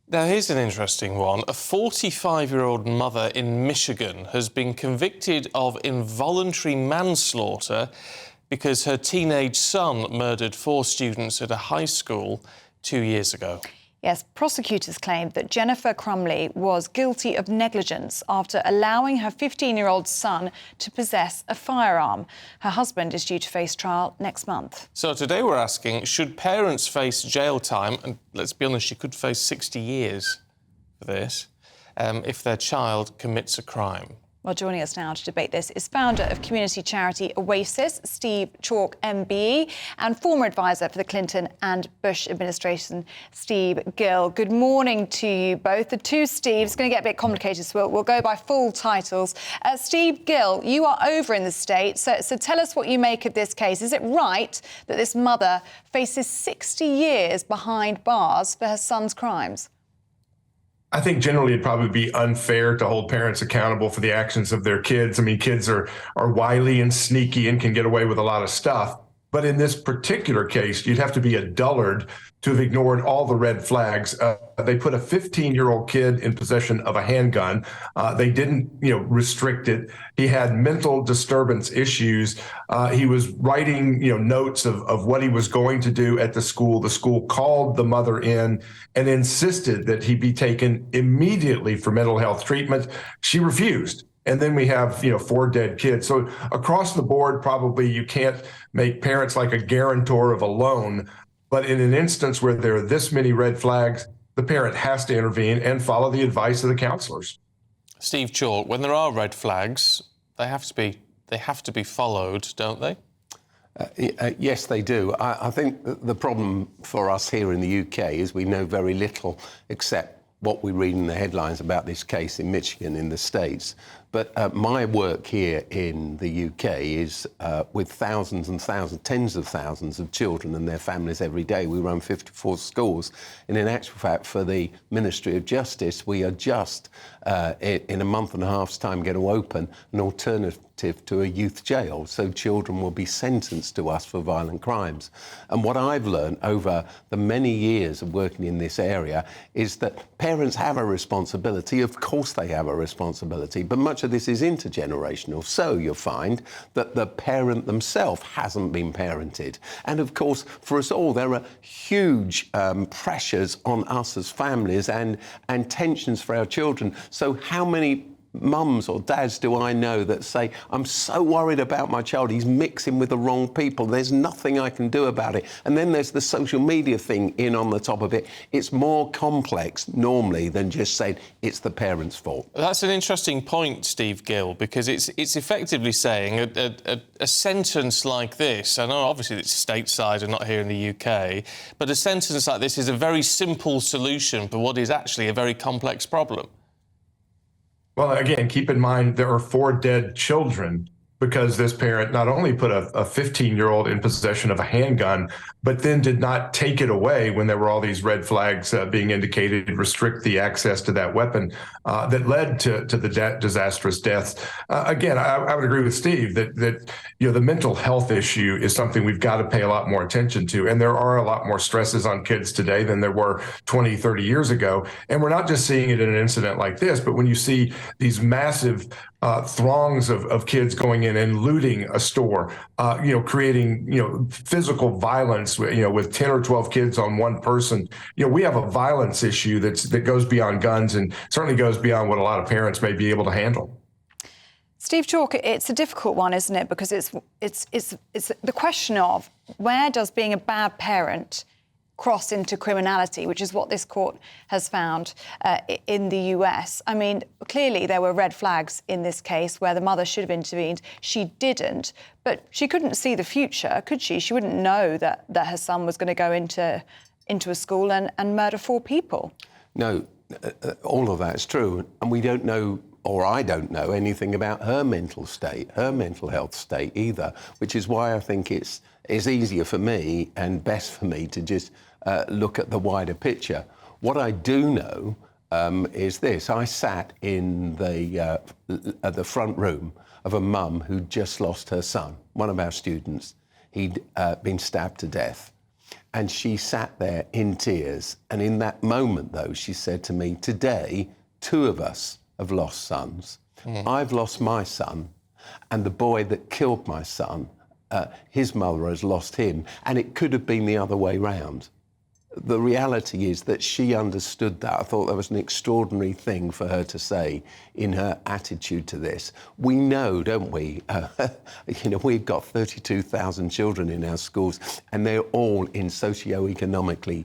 Now, here's an interesting one. A 45-year-old mother in Michigan has been convicted of involuntary manslaughter because her teenage son murdered 4 students at a high school 2 years ago. Yes, prosecutors claimed that Jennifer Crumbley was guilty of negligence after allowing her 15-year-old son to possess a firearm. Her husband is due to face trial next month. So today we're asking, should parents face jail time, and let's be honest, you could face 60 years for this, if their child commits a crime? Well, joining us now to debate this is founder of community charity Oasis, Steve Chalke, MBE, and former advisor for the Clinton and Bush administration, Steve Gill. Good morning to you both. The two Steves, it's going to get a bit complicated, so we'll go by full titles. Steve Gill, you are over in the States, so tell us what you make of this case. Is it right that this mother faces 60 years behind bars for her son's crimes? I think generally it'd probably be unfair to hold parents accountable for the actions of their kids. I mean, kids are wily and sneaky and can get away with a lot of stuff. But in this particular case, you'd have to be a dullard to have ignored all the red flags. They put a 15-year-old kid in possession of a handgun. They didn't, restrict it. He had mental disturbance issues. He was writing, notes of what he was going to do at the school. The school called the mother in and insisted that he be taken immediately for mental health treatment. She refused. And then we have, 4 dead kids. So across the board, probably you can't make parents like a guarantor of a loan. But in an instance where there are this many red flags, the parent has to intervene and follow the advice of the counselors. Steve Chalke, when there are red flags, they have to be followed, don't they? Yes, they do. I think the problem for us here in the UK is we know very little except what we read in the headlines about this case in Michigan in the States. But my work here in the UK is with thousands and thousands, tens of thousands of children and their families every day. We run 54 schools. And in actual fact, for the Ministry of Justice, we are just, in a month and a half's time, going to open an alternative to a youth jail. So children will be sentenced to us for violent crimes. And what I've learned over the many years of working in this area is that parents have a responsibility. Of course they have a responsibility, but much of this is intergenerational. So you'll find that the parent themselves hasn't been parented. And of course, for us all, there are huge pressures on us as families and tensions for our children. So how many mums or dads do I know that say, I'm so worried about my child, he's mixing with the wrong people, there's nothing I can do about it. And then there's the social media thing in on the top of it. It's more complex normally than just saying it's the parents' fault. That's an interesting point, Steve Gill, because it's effectively saying a sentence like this, I know obviously it's stateside and not here in the UK, but a sentence like this is a very simple solution for what is actually a very complex problem. Well, again, keep in mind there are 4 dead children because this parent not only put a 15-year-old in possession of a handgun, but then did not take it away when there were all these red flags being indicated, restrict the access to that weapon that led to the disastrous deaths. Again, I would agree with Steve that the mental health issue is something we've got to pay a lot more attention to. And there are a lot more stresses on kids today than there were 20, 30 years ago. And we're not just seeing it in an incident like this, but when you see these massive throngs of kids going in and looting a store, creating, physical violence, with 10 or 12 kids on one person. We have a violence issue that goes beyond guns and certainly goes beyond what a lot of parents may be able to handle. Steve Chalke, it's a difficult one, isn't it? Because it's the question of where does being a bad parent cross into criminality, which is what this court has found in the US. I mean, clearly there were red flags in this case where the mother should have intervened. She didn't, but she couldn't see the future, could she? She wouldn't know that her son was going to go into a school and murder 4 people. No, all of that's true. And we don't know, or I don't know, anything about her mental state, her mental health state either, which is why I think it's easier for me and best for me to just look at the wider picture. What I do know is this. I sat in the front room of a mum who'd just lost her son, one of our students. He'd been stabbed to death. And she sat there in tears. And in that moment, though, she said to me, today, 2 of us have lost sons. I've lost my son, and the boy that killed my son, his mother has lost him, and it could have been the other way round. The reality is that she understood that. I thought that was an extraordinary thing for her to say in her attitude to this. We know, don't we? We've got 32,000 children in our schools, and they're all in socioeconomically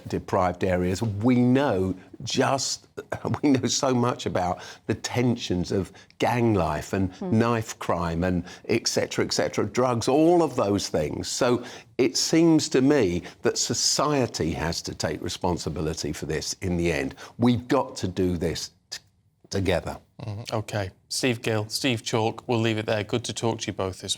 deprived areas. We know so much about the tensions of gang life and knife crime and et cetera, drugs, all of those things. So it seems to me that society has to take responsibility for this in the end. We've got to do this together. OK. Steve Gill, Steve Chalke, we'll leave it there. Good to talk to you both this